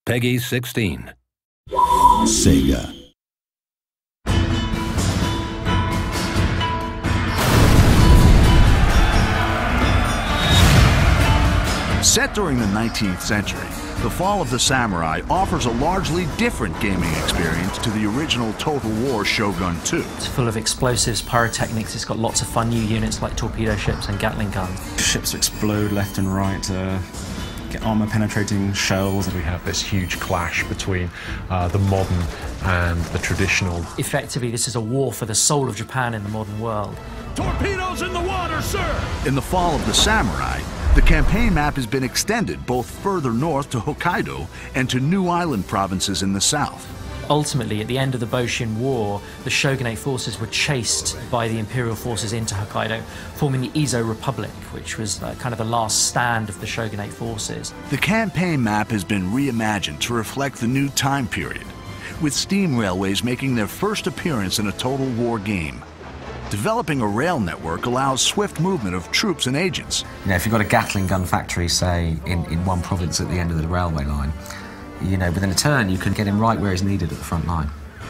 Peggy 16. Sega. Set during the 19th century, The Fall of the Samurai offers a largely different gaming experience to the original Total War Shogun 2. It's full of explosives, pyrotechnics. It's got lots of fun new units like torpedo ships and Gatling guns. Ships explode left and right, get armor-penetrating shells. We have this huge clash between the modern and the traditional. Effectively, this is a war for the soul of Japan in the modern world. Torpedoes in the water, sir! In The Fall of the Samurai, the campaign map has been extended both further north to Hokkaido and to new island provinces in the south. Ultimately, at the end of the Boshin War, the shogunate forces were chased by the imperial forces into Hokkaido, forming the Izo Republic, which was kind of the last stand of the shogunate forces. The campaign map has been reimagined to reflect the new time period, with steam railways making their first appearance in a Total War game. Developing a rail network allows swift movement of troops and agents. You know, if you've got a Gatling gun factory, say, in one province at the end of the railway line, you know, within a turn, you can get him right where he's needed at the front line.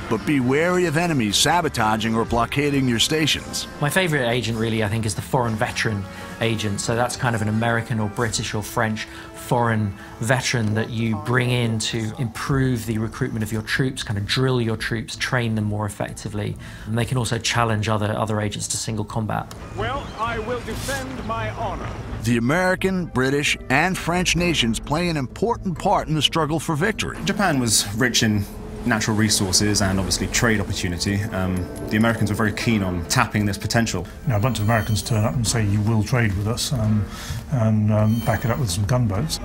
But be wary of enemies sabotaging or blockading your stations. My favourite agent, really, I think, is the foreign veteran agent. So that's kind of an American or British or French foreign veteran that you bring in to improve the recruitment of your troops, kind of drill your troops, train them more effectively. And they can also challenge other agents to single combat. Well, I will defend my honor. The American, British, and French nations play an important part in the struggle for victory. Japan was rich in natural resources and obviously trade opportunity. The Americans were very keen on tapping this potential. You know, a bunch of Americans turn up and say, you will trade with us, and back it up with some gunboats.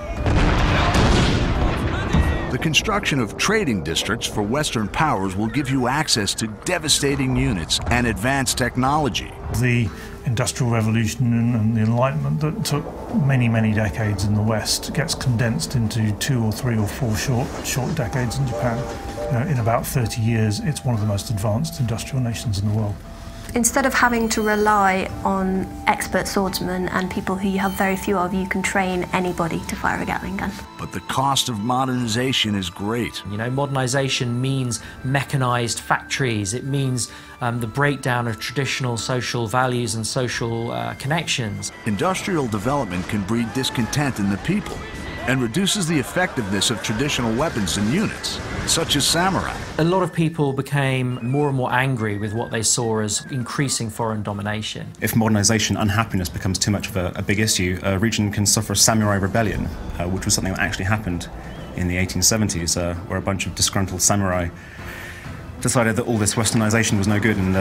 The construction of trading districts for Western powers will give you access to devastating units and advanced technology. The Industrial Revolution and the Enlightenment that took many, many decades in the West gets condensed into 2 or 3 or 4 short decades in Japan. You know, in about 30 years, it's one of the most advanced industrial nations in the world. Instead of having to rely on expert swordsmen and people who you have very few of, you can train anybody to fire a Gatling gun. But the cost of modernization is great. You know, modernization means mechanized factories. It means the breakdown of traditional social values and social connections. Industrial development can breed discontent in the people and reduces the effectiveness of traditional weapons and units, such as samurai. A lot of people became more and more angry with what they saw as increasing foreign domination. If modernization, unhappiness becomes too much of a big issue, a region can suffer a samurai rebellion, which was something that actually happened in the 1870s, where a bunch of disgruntled samurai decided that all this westernization was no good and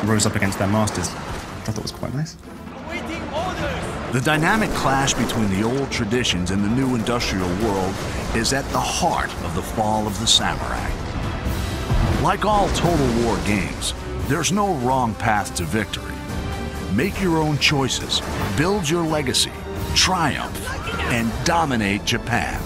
rose up against their masters. I thought it was quite nice. The dynamic clash between the old traditions and the new industrial world is at the heart of the Fall of the Samurai. Like all Total War games, there's no wrong path to victory. Make your own choices, build your legacy, triumph, and dominate Japan.